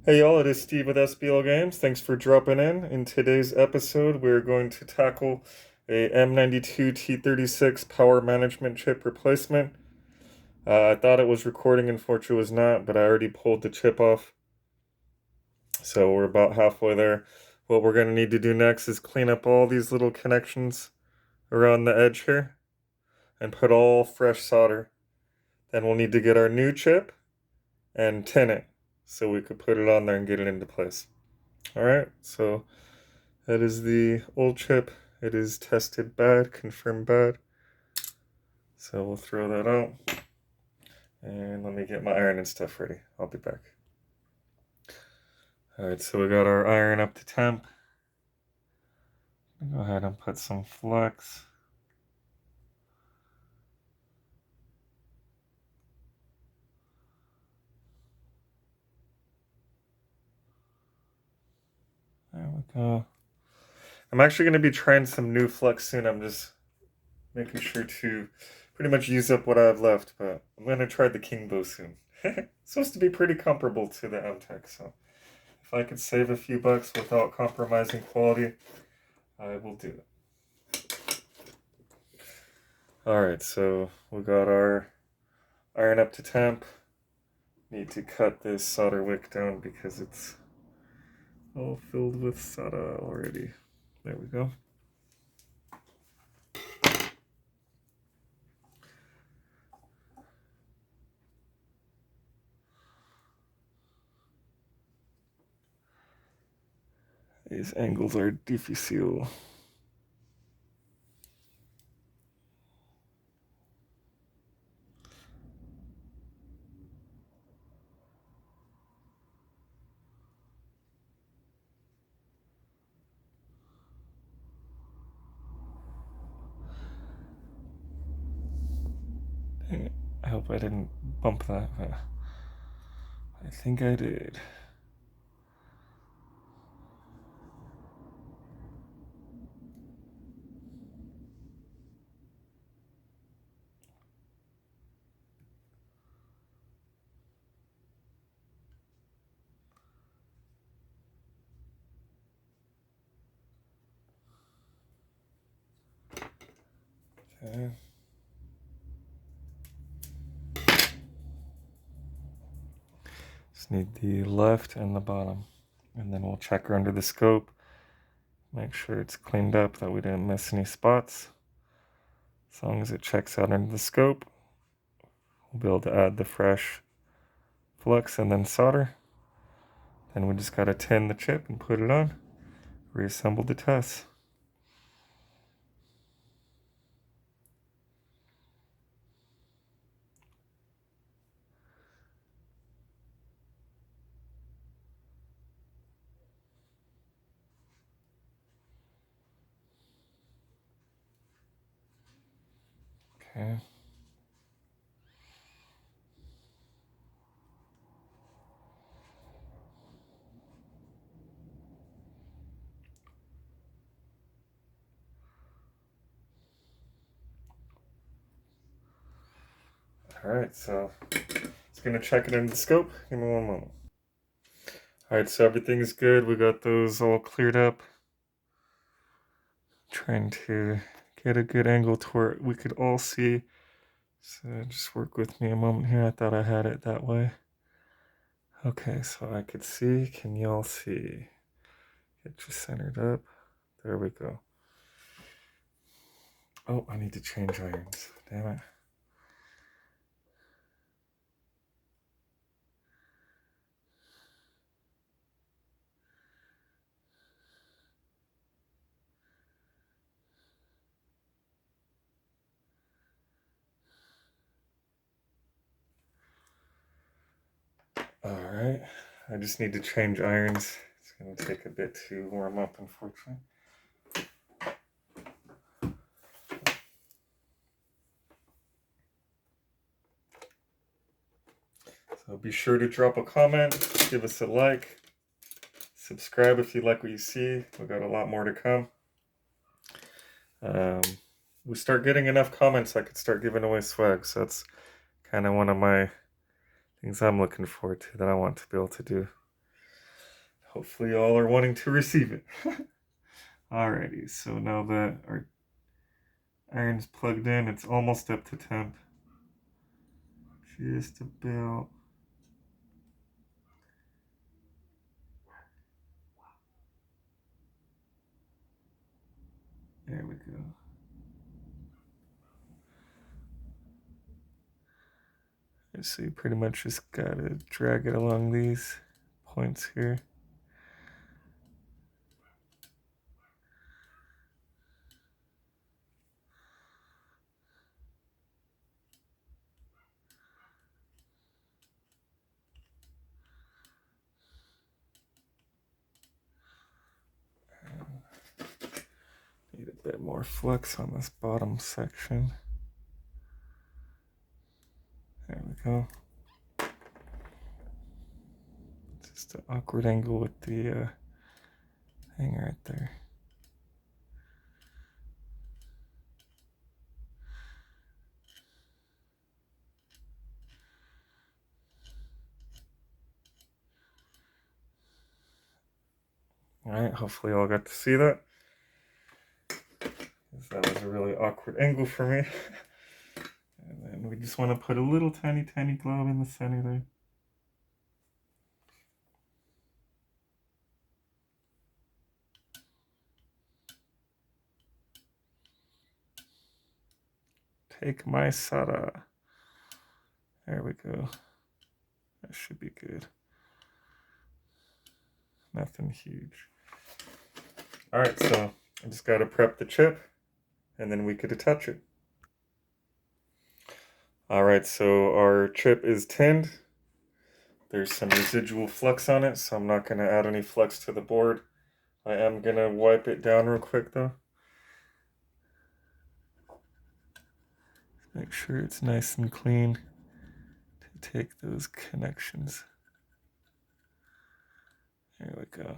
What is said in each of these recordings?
Hey y'all, it is Steve with SBL Games. Thanks for dropping in. In today's episode, we're going to tackle a M92T36 power management chip replacement. I thought it was recording, unfortunately it was not, but I already pulled the chip off. So we're about halfway there. What we're going to need to do next is clean up all these little connections around the edge here and put all fresh solder. Then we'll need to get our new chip and tin it so we could put it on there and get it into place. Alright, so that is the old chip. It is tested bad, confirmed bad. So we'll throw that out. And let me get my iron and stuff ready. I'll be back. Alright, so we got our iron up to temp. Go ahead and put some flux. There we go. I'm actually going to be trying some new flux soon. I'm just making sure to pretty much use up what I have left, but I'm going to try the King Bow soon. It's supposed to be pretty comparable to the M-Tech, so if I could save a few bucks without compromising quality, I will do it. Alright, so we got our iron up to temp. Need to cut this solder wick down because it's all filled with solder already. There we go. These angles are difficile. I hope I didn't bump that, but I think I did. Okay. Just need the left and the bottom. And then we'll check her under the scope. Make sure it's cleaned up, that we didn't miss any spots. As long as it checks out under the scope, we'll be able to add the fresh flux and then solder. Then we just gotta tin the chip and put it on. Reassemble the test. Okay. Alright, so it's gonna check it into the scope. Give me one moment. Alright, so everything's good. We got those all cleared up. Trying to get a good angle to where we could all see. So just work with me a moment here. I thought I had it that way. Okay, so I could see. Can y'all see? Get you centered up. There we go. Oh, I need to change irons. Damn it. Alright, I just need to change irons. It's going to take a bit to warm up, unfortunately. So be sure to drop a comment, give us a like, subscribe if you like what you see. We got a lot more to come. We start getting enough comments, I could start giving away swag. So that's kind of one of my things I'm looking forward to, that I want to be able to do. hopefully you all are wanting to receive it. Alrighty, so now that our iron's plugged in, it's almost up to temp. Just about. There we go. So you pretty much just gotta drag it along these points here. Need a bit more flux on this bottom section. There we go. Just an awkward angle with the thing right there. Alright, hopefully you all got to see that. That was a really awkward angle for me. And then we just want to put a little tiny glob in the center there. Take my Sada. There we go. That should be good. Nothing huge. Alright, so I just got to prep the chip and then we could attach it. Alright, so our chip is tinned. There's some residual flux on it, so I'm not going to add any flux to the board. I am going to wipe it down real quick though. Make sure it's nice and clean to take those connections. There we go.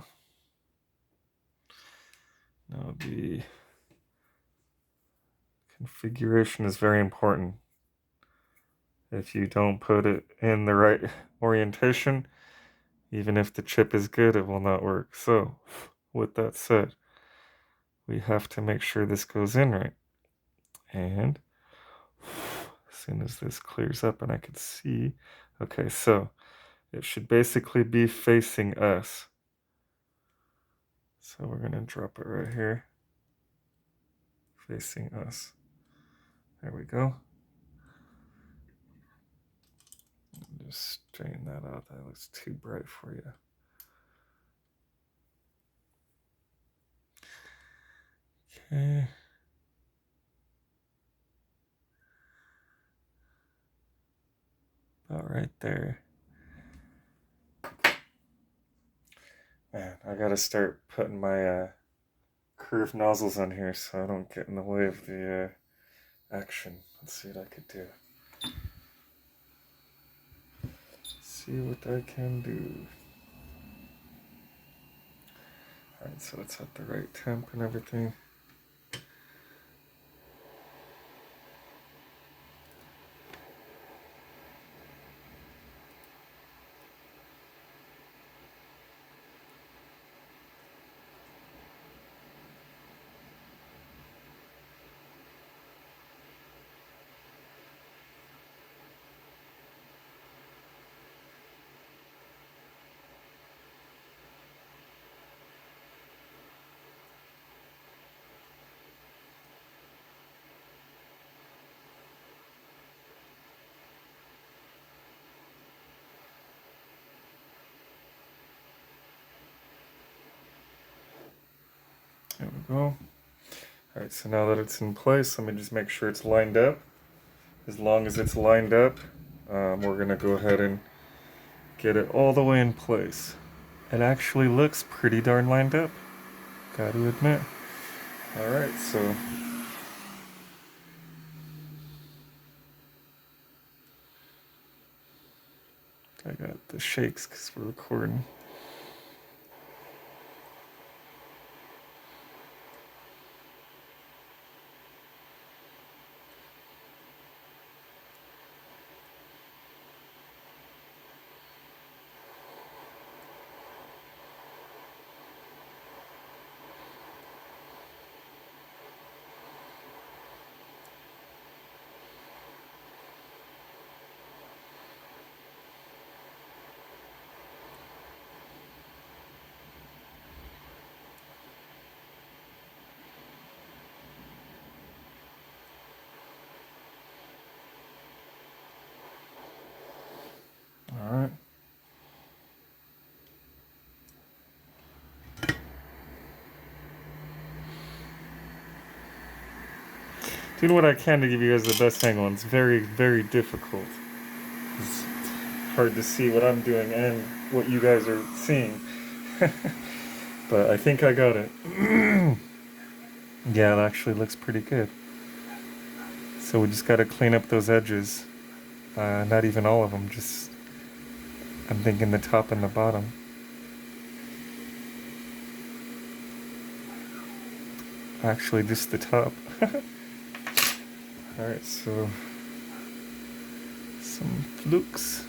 Now the configuration is very important. If you don't put it in the right orientation, even if the chip is good, it will not work. So, with that said, we have to make sure this goes in right. And as soon as this clears up and I can see, okay, so it should basically be facing us. So we're gonna drop it right here, facing us. There we go. Just straighten that out. That looks too bright for you. Okay. About right there. Man, I gotta start putting my curved nozzles on here so I don't get in the way of the action. Let's see what I could do. See what I can do. Alright, so it's at the right temp and everything. There we go. Alright, so now that it's in place, let me just make sure it's lined up. As long as it's lined up, we're going to go ahead and get it all the way in place. It actually looks pretty darn lined up, gotta admit. Alright, so I got the shakes because we're recording. doing what I can to give you guys the best angle, and it's very, very difficult. It's hard to see what I'm doing and what you guys are seeing. But I think I got it. Yeah, it actually looks pretty good. So we just got to clean up those edges. Not even all of them, just I'm thinking the top and the bottom. Actually, just the top. Alright, so some Flux.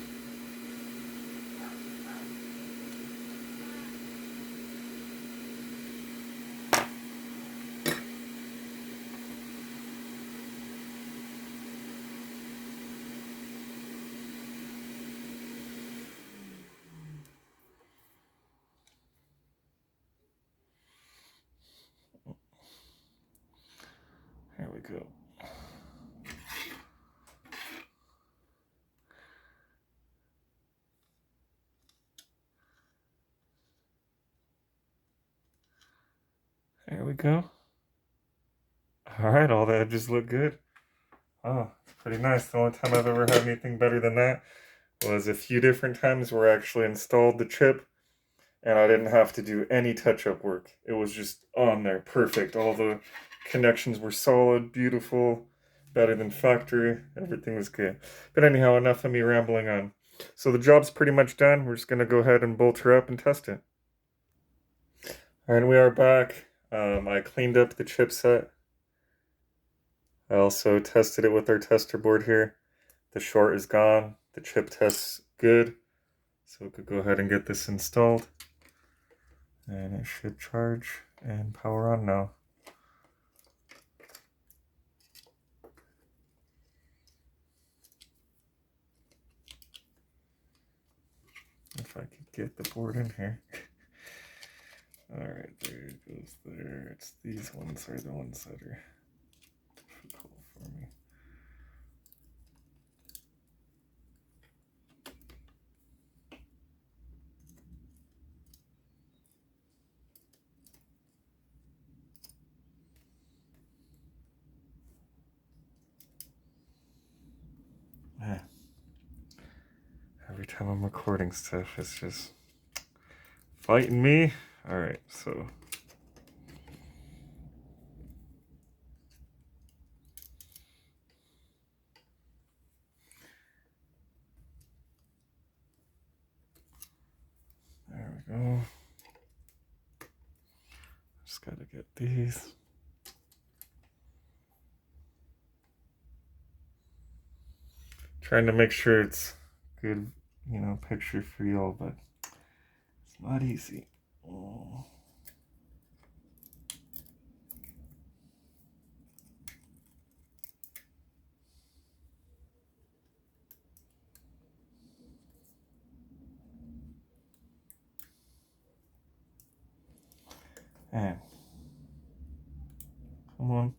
There we go. There we go. Alright, all the edges look good. Oh, it's pretty nice. The only time I've ever had anything better than that was a few different times where I actually installed the chip and I didn't have to do any touch-up work. It was just on there, perfect. All the connections were solid, beautiful, better than factory. Everything was good. But anyhow, enough of me rambling on. So the job's pretty much done. We're just going to go ahead and bolt her up and test it. And we are back. I cleaned up the chipset. I also tested it with our tester board here. The short is gone. The chip test's good. So we could go ahead and get this installed. And it should charge and power on now. If I could get the board in here. Alright, there it goes there. It's these ones are the ones that are difficult for me. Man. Every time I'm recording stuff, it's just fighting me. Alright, so there we go. Just gotta get these. Trying to make sure it's good, you know, picture for y'all, but it's not easy. Oh. And come on.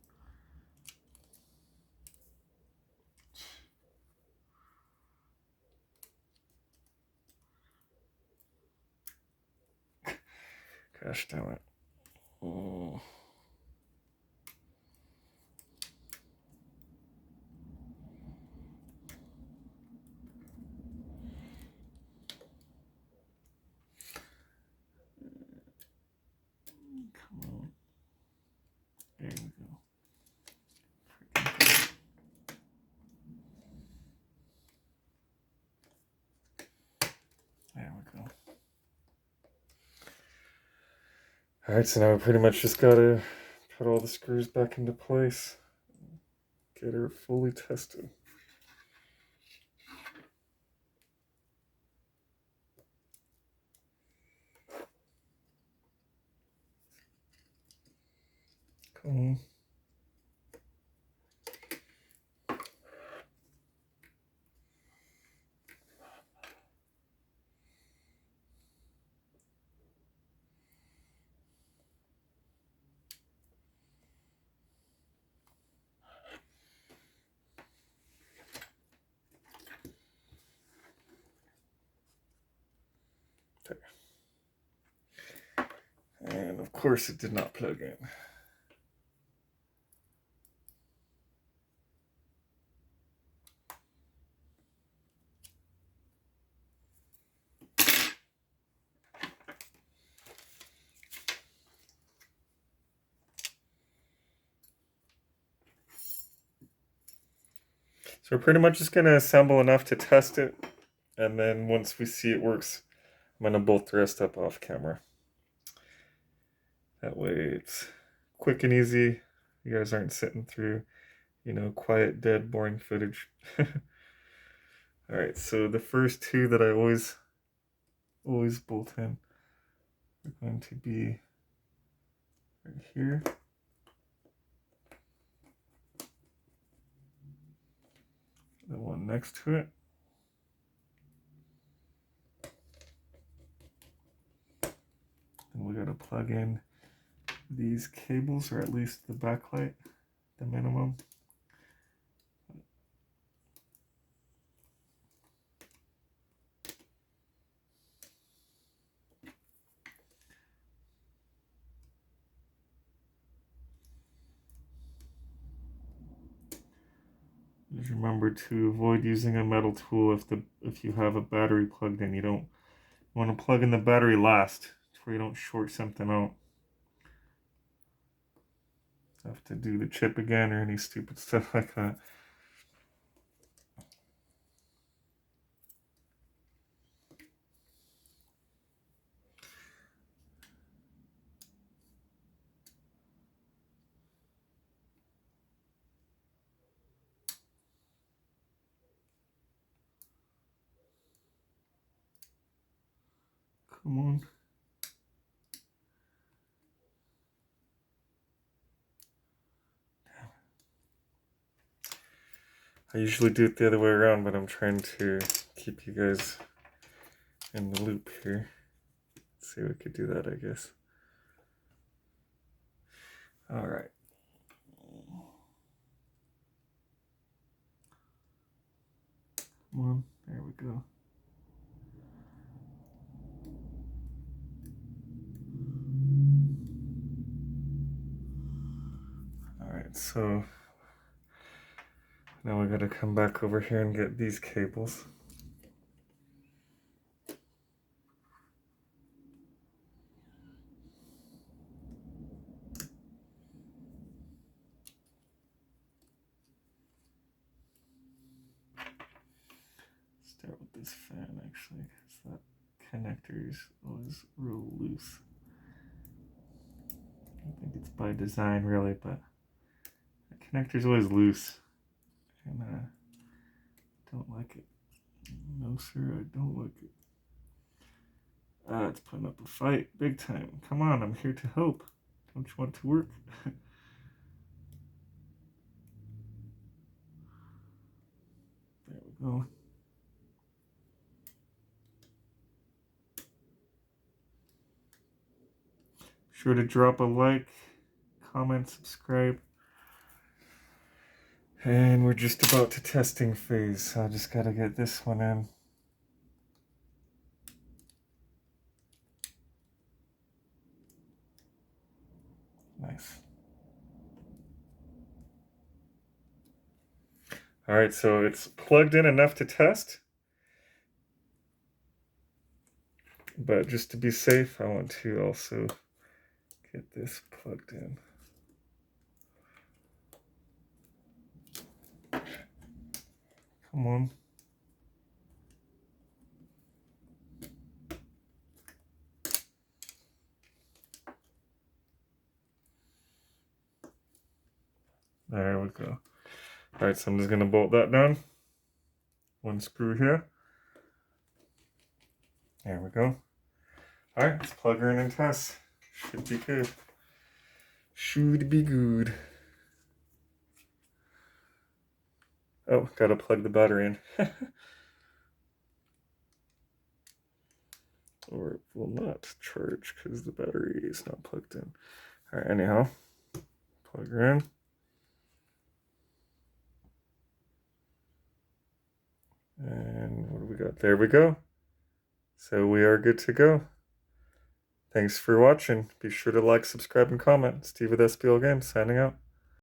Gosh damn it. Oh. Come on. There we go. There we go. Alright, so now we pretty much just gotta put all the screws back into place. Get her fully tested. Come on. And of course it did not plug in. So we're pretty much just going to assemble enough to test it. And then once we see it works, I'm going to bolt the rest up off camera. That way it's quick and easy. You guys aren't sitting through, quiet, dead, boring footage. Alright, so the first two that I always bolt in are going to be right here. The one next to it. And we gotta plug in these cables, or at least the backlight, the minimum. Just remember to avoid using a metal tool if you have a battery plugged in. You don't want to plug in the battery last, where you don't short something out. Have to do the chip again or any stupid stuff like that. Come on. I usually do it the other way around, but I'm trying to keep you guys in the loop here. Let's see if we could do that, I guess. All right. Come on, there we go. All right, so now we gotta come back over here and get these cables. Start with this fan actually, because that connector is always real loose. I think it's by design really, but the connector's always loose, and I don't like it. No sir, I don't like it. It's putting up a fight big time. Come on, I'm here to help. Don't you want to work? There we go. Sure to drop a like, comment, subscribe. And we're just about to testing phase, so I just gotta get this one in. Nice. All right, so it's plugged in enough to test. But just to be safe, I want to also get this plugged in. Come on. There we go. All right, so I'm just gonna bolt that down. One screw here. There we go. All right, let's plug her in and test. Should be good. Should be good. Oh, gotta plug the battery in. Or it will not charge because the battery is not plugged in. All right, anyhow, plug her in. And what do we got? There we go. So we are good to go. Thanks for watching. Be sure to like, subscribe, and comment. Steve with SBL Games signing out.